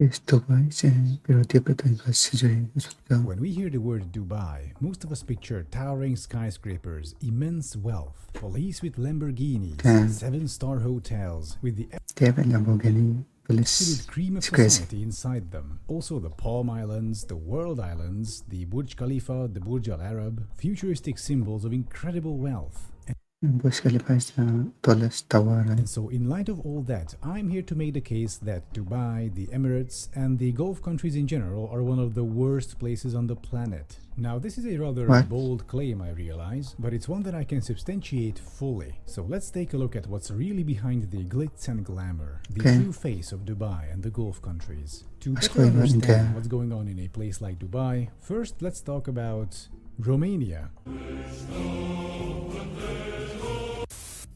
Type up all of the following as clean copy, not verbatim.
When we hear the word Dubai, most of us picture towering skyscrapers, immense wealth, police with Lamborghinis, seven-star hotels with the absolute cream of society inside them. Also the Palm Islands, the World Islands, the Burj Khalifa, the Burj Al Arab, futuristic symbols of incredible wealth. And so in light of all that, I'm here to make the case that Dubai, the Emirates, and the Gulf countries in general are one of the worst places on the planet. Now this is a rather bold claim, I realize, but it's one that I can substantiate fully. So let's take a look at what's really behind the glitz and glamour, the true face of Dubai and the Gulf countries. To better understand what's going on in a place like Dubai, first let's talk about Romania.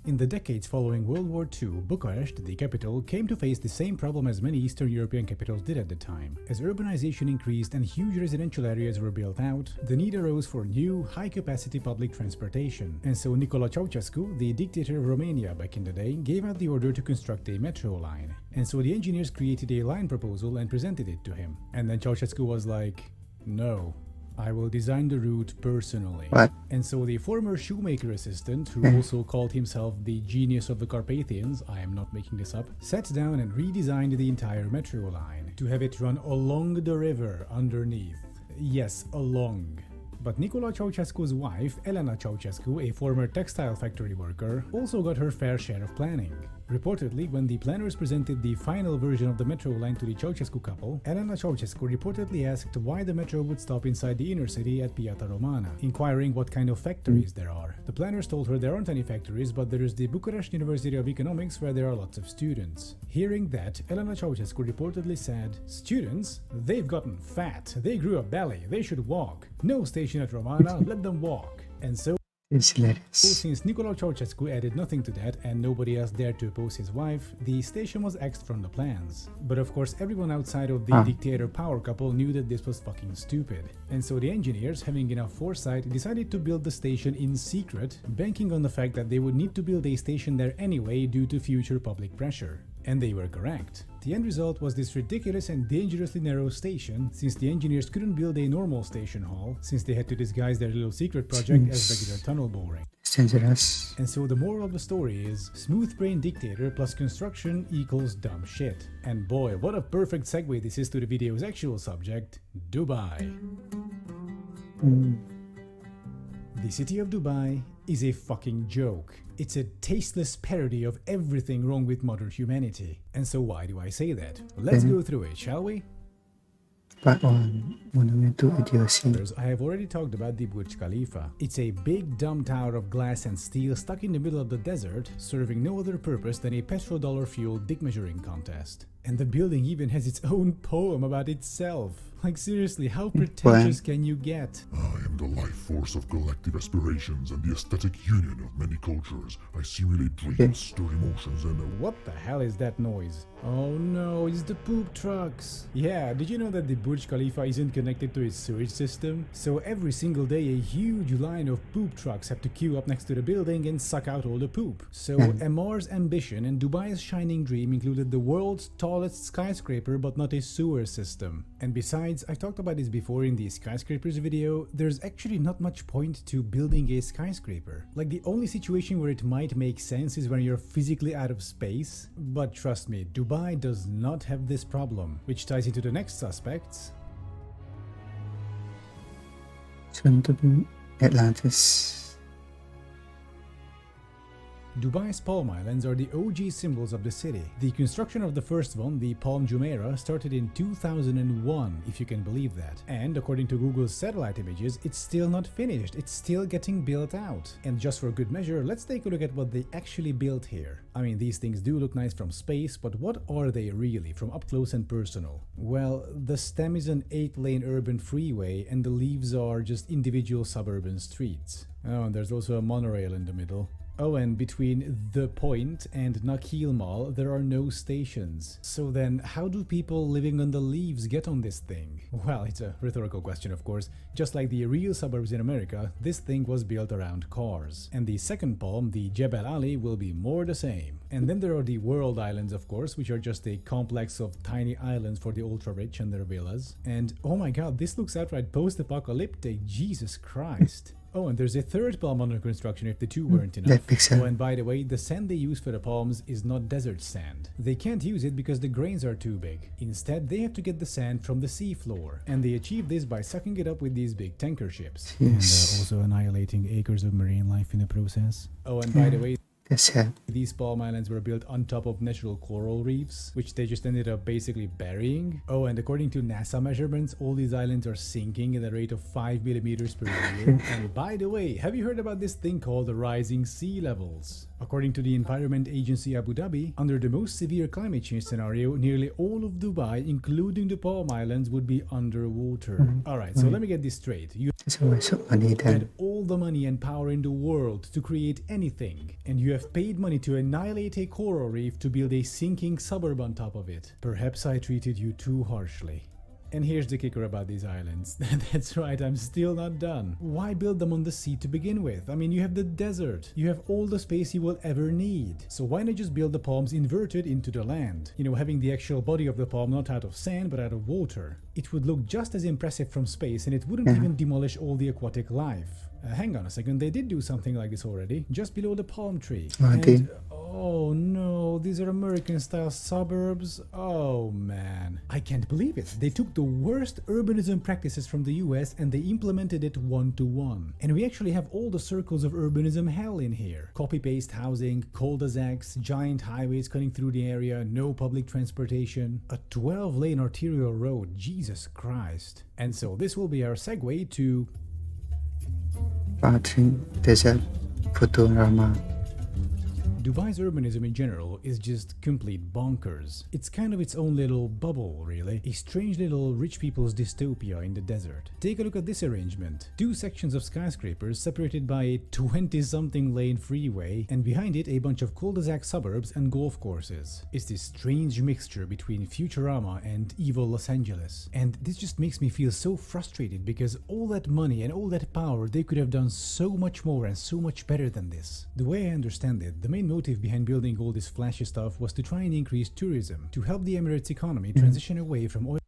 In the decades following World War II, Bucharest, the capital, came to face the same problem as many Eastern European capitals did at the time. As urbanization increased and huge residential areas were built out, the need arose for new, high-capacity public transportation. And so Nicolae Ceausescu, the dictator of Romania back in the day, gave out the order to construct a metro line. And so the engineers created a line proposal and presented it to him. And then Ceausescu was like, "No. I will design the route personally." And so the former shoemaker assistant, who also called himself the genius of the Carpathians, I am not making this up, sat down and redesigned the entire metro line to have it run along the river underneath. Yes, along. But Nicolae Ceausescu's wife, Elena Ceausescu, a former textile factory worker, also got her fair share of planning. Reportedly, when the planners presented the final version of the metro line to the Ceausescu couple, Elena Ceausescu reportedly asked why the metro would stop inside the inner city at Piața Romana, inquiring what kind of factories there are. The planners told her there aren't any factories, but there is the Bucharest University of Economics where there are lots of students. Hearing that, Elena Ceausescu reportedly said, "Students? They've gotten fat. They grew a belly. They should walk. No station at Romana, let them walk." And so since Nicolae Ceausescu added nothing to that and nobody else dared to oppose his wife, the station was axed from the plans. But of course everyone outside of the dictator power couple knew that this was fucking stupid. And so the engineers, having enough foresight, decided to build the station in secret, banking on the fact that they would need to build a station there anyway due to future public pressure. And they were correct. The end result was this ridiculous and dangerously narrow station, since the engineers couldn't build a normal station hall, since they had to disguise their little secret project as regular tunnel boring. And so the moral of the story is, smooth brain dictator plus construction equals dumb shit. And boy, what a perfect segue this is to the video's actual subject, Dubai. The city of Dubai is a fucking joke. It's a tasteless parody of everything wrong with modern humanity. And so why do I say that? Let's go through it, shall we? Part 1, Monumento Idiocy. I have already talked about the Burj Khalifa. It's a big dumb tower of glass and steel stuck in the middle of the desert, serving no other purpose than a petrodollar-fueled dick measuring contest. And the building even has its own poem about itself. Like seriously, how pretentious can you get? I am the life force of collective aspirations and the aesthetic union of many cultures. I simulate dreams, stir emotions, and What the hell is that noise? Oh no, it's the poop trucks. Yeah, did you know that the Burj Khalifa isn't connected to its sewage system? So every single day a huge line of poop trucks have to queue up next to the building and suck out all the poop. So Amar's ambition and Dubai's shining dream included the world's tallest skyscraper but not a sewer system. And besides, I talked about this before in the skyscrapers video, there's actually not much point to building a skyscraper. Like the only situation where it might make sense is when you're physically out of space. But trust me, Dubai does not have this problem, which ties into the next suspects. Soon to be Atlantis. Dubai's Palm Islands are the OG symbols of the city. The construction of the first one, the Palm Jumeirah, started in 2001, if you can believe that. And according to Google's satellite images, it's still not finished, it's still getting built out. And just for good measure, let's take a look at what they actually built here. I mean, these things do look nice from space, but what are they really, from up close and personal? Well, the stem is an 8-lane urban freeway, and the leaves are just individual suburban streets. Oh, and there's also a monorail in the middle. Oh, and between The Point and Nakheel Mall, there are no stations. So then, how do people living on the leaves get on this thing? Well, it's a rhetorical question, of course. Just like the real suburbs in America, this thing was built around cars. And the second palm, the Jebel Ali, will be more the same. And then there are the world islands, of course, which are just a complex of tiny islands for the ultra-rich and their villas. And oh my god, this looks outright post-apocalyptic, Jesus Christ. Oh, and there's a third palm under construction if the two weren't enough. Oh, and by the way, the sand they use for the palms is not desert sand. They can't use it because the grains are too big. Instead, they have to get the sand from the seafloor. And they achieve this by sucking it up with these big tanker ships. Yes. And also annihilating acres of marine life in the process. Oh, and by the way, That's sad. these palm islands were built on top of natural coral reefs, which they just ended up basically burying. Oh, and according to NASA measurements, all these islands are sinking at a rate of 5 millimeters per year. And by the way, have you heard about this thing called the rising sea levels? According to the Environment Agency Abu Dhabi, under the most severe climate change scenario, nearly all of Dubai, including the Palm Islands, would be underwater. Alright, so let me get this straight. You That's a waste of money then. had all the money and power in the world to create anything, and you have paid money to annihilate a coral reef to build a sinking suburb on top of it. Perhaps I treated you too harshly. And here's the kicker about these islands. That's right, I'm still not done. Why build them on the sea to begin with? I mean, you have the desert. You have all the space you will ever need. So why not just build the palms inverted into the land? You know, having the actual body of the palm not out of sand but out of water. It would look just as impressive from space, and it wouldn't even demolish all the aquatic life. Hang on a second, they did do something like this already, just below the palm tree. And, oh no, these are American-style suburbs? Oh man. I can't believe it. They took the worst urbanism practices from the US and they implemented it one-to-one. And we actually have all the circles of urbanism hell in here. Copy-paste housing, cul-de-sacs, giant highways cutting through the area, no public transportation, a 12-lane arterial road, Jesus Christ. And so this will be our segue to Watching desert Futurama. Dubai's urbanism in general is just complete bonkers. It's kind of its own little bubble, really. A strange little rich people's dystopia in the desert. Take a look at this arrangement. Two sections of skyscrapers separated by a 20-something lane freeway, and behind it a bunch of cul-de-sac suburbs and golf courses. It's this strange mixture between Futurama and evil Los Angeles. And this just makes me feel so frustrated because all that money and all that power, they could have done so much more and so much better than this. The way I understand it, the main motive behind building all this flashy stuff was to try and increase tourism, to help the Emirates economy transition away from oil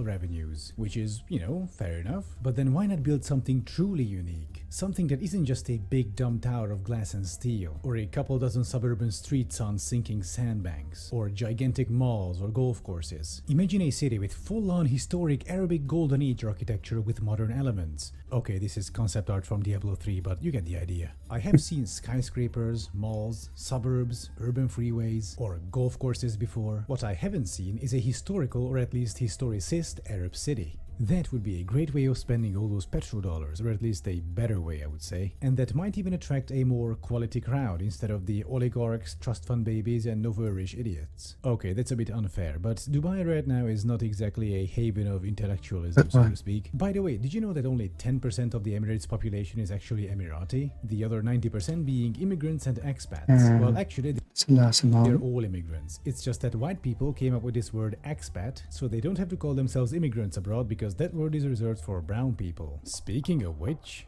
revenues, which is, you know, fair enough. But then why not build something truly unique? Something that isn't just a big dumb tower of glass and steel, or a couple dozen suburban streets on sinking sandbanks, or gigantic malls or golf courses. Imagine a city with full-on historic Arabic Golden Age architecture with modern elements. Okay, this is concept art from Diablo 3, but you get the idea. I have seen skyscrapers, malls, suburbs, urban freeways, or golf courses before. What I haven't seen is a historical or at least historicist Arab city. That would be a great way of spending all those petrodollars, or at least a better way, I would say. And that might even attract a more quality crowd instead of the oligarchs, trust fund babies, and nouveau-riche idiots. Okay, that's a bit unfair, but Dubai right now is not exactly a haven of intellectualism, so to speak. By the way, did you know that only 10% of the Emirates population is actually Emirati? The other 90% being immigrants and expats. Well, actually, they're all immigrants. It's just that white people came up with this word expat, so they don't have to call themselves immigrants abroad because that word is reserved for brown people. Speaking of which...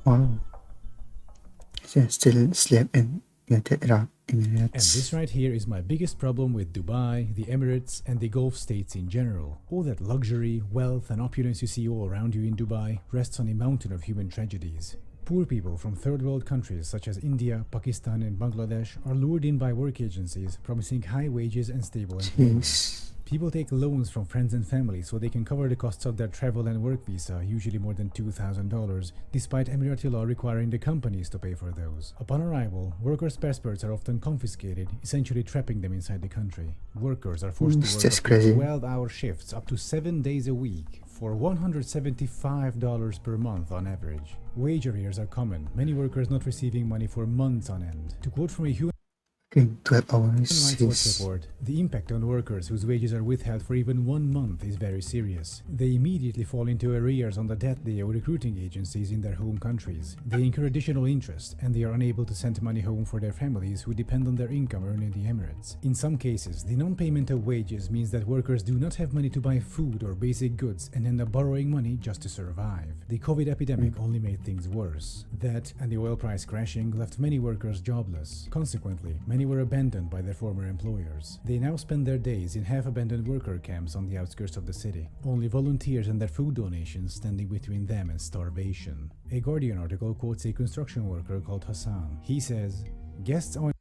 Wow. Still sleep in United Arab Emirates. And this right here is my biggest problem with Dubai, the Emirates, and the Gulf states in general. All that luxury, wealth, and opulence you see all around you in Dubai rests on a mountain of human tragedies. Poor people from third world countries such as India, Pakistan, and Bangladesh are lured in by work agencies promising high wages and stable employment. People take loans from friends and family so they can cover the costs of their travel and work visa, usually more than $2,000, despite Emirati law requiring the companies to pay for those. Upon arrival, workers' passports are often confiscated, essentially trapping them inside the country. Workers are forced to work 12-hour shifts up to 7 days a week for $175 per month on average. Wage arrears are common, many workers not receiving money for months on end. To quote from a Human 12 hours Rights Watch report, The impact on workers whose wages are withheld for even 1 month is very serious. They immediately fall into arrears on the debt they owe recruiting agencies in their home countries. They incur additional interest, and they are unable to send money home for their families who depend on their income earned in the Emirates. In some cases, the non-payment of wages means that workers do not have money to buy food or basic goods and end up borrowing money just to survive. The COVID epidemic only made things worse. That and the oil price crashing left many workers jobless. Consequently, many were abandoned by their former employers. They now spend their days in half-abandoned worker camps on the outskirts of the city. Only volunteers and their food donations standing between them and starvation. A Guardian article quotes a construction worker called Hassan. He says, "Guests on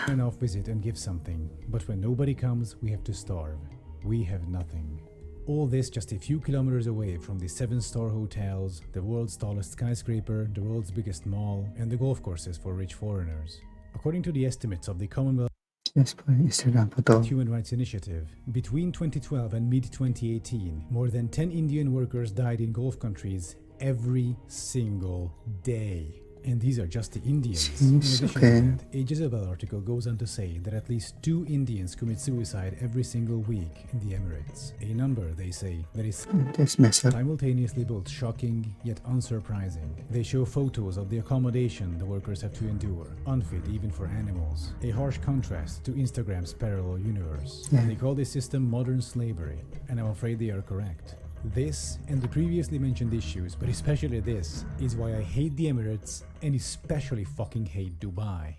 an off visit and give something, but when nobody comes, we have to starve. We have nothing." All this just a few kilometers away from the 7-star hotels, the world's tallest skyscraper, the world's biggest mall, and the golf courses for rich foreigners. According to the estimates of the Commonwealth Yes po yung Instagram po to. Human Rights Initiative, between 2012 and mid-2018, more than 10 Indian workers died in Gulf countries every single day. And these are just the Indians. In addition to that, a Jezebel article goes on to say that at least 2 Indians commit suicide every single week in the Emirates. A number, they say, that is That's messed up. simultaneously both shocking yet unsurprising. They show photos of the accommodation the workers have to endure, unfit even for animals. A harsh contrast to Instagram's parallel universe. Yeah. They call this system modern slavery, and I'm afraid they are correct. This and the previously mentioned issues, but especially this, is why I hate the Emirates and especially fucking hate Dubai.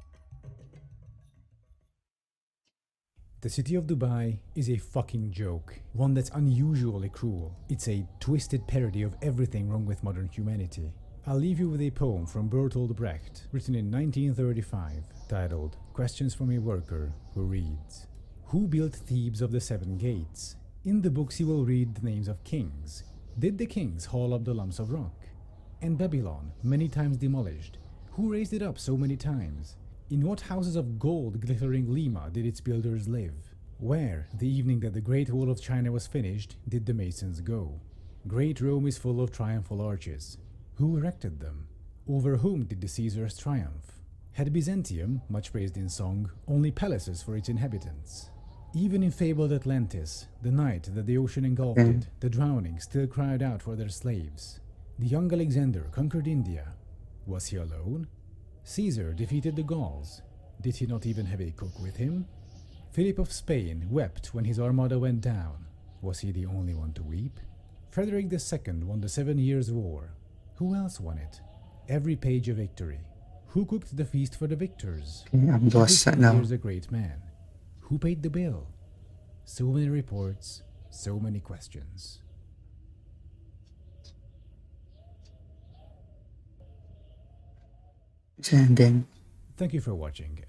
The city of Dubai is a fucking joke, one that's unusually cruel. It's a twisted parody of everything wrong with modern humanity. I'll leave you with a poem from Bertolt Brecht, written in 1935, titled "Questions from a Worker," who reads, "Who built Thebes of the 7 gates? In the books you will read the names of kings. Did the kings haul up the lumps of rock? And Babylon, many times demolished, who raised it up so many times? In what houses of gold glittering Lima did its builders live? Where, the evening that the Great Wall of China was finished, did the masons go? Great Rome is full of triumphal arches. Who erected them? Over whom did the Caesars triumph? Had Byzantium, much praised in song, only palaces for its inhabitants? Even in fabled Atlantis, the night that the ocean engulfed it, the drowning still cried out for their slaves. The young Alexander conquered India. Was he alone? Caesar defeated the Gauls. Did he not even have a cook with him? Philip of Spain wept when his armada went down. Was he the only one to weep? Frederick II won the 7 Years' War. Who else won it? Every page a victory. Who cooked the feast for the victors? I'm lost Every now. year's a great man. Who paid the bill? So many reports, so many questions. And then, Thank you for watching.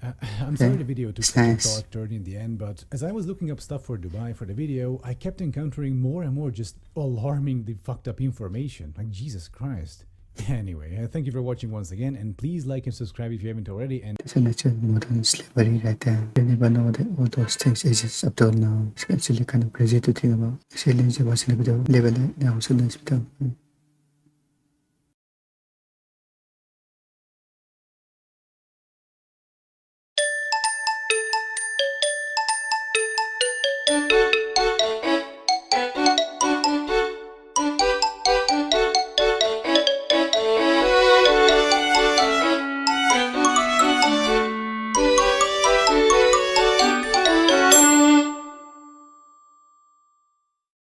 I'm sorry the video took it's such a nice. dark turn in the end, but as I was looking up stuff for Dubai for the video, I kept encountering more and more just alarmingly fucked up information. Like, Jesus Christ. Anyway, thank you for watching once again, and please like and subscribe if you haven't already, and It's a natural modern slavery right there. You never know that all those things exist up till now. It's actually kind of crazy to think about. Actually, it's a level that now, so nice.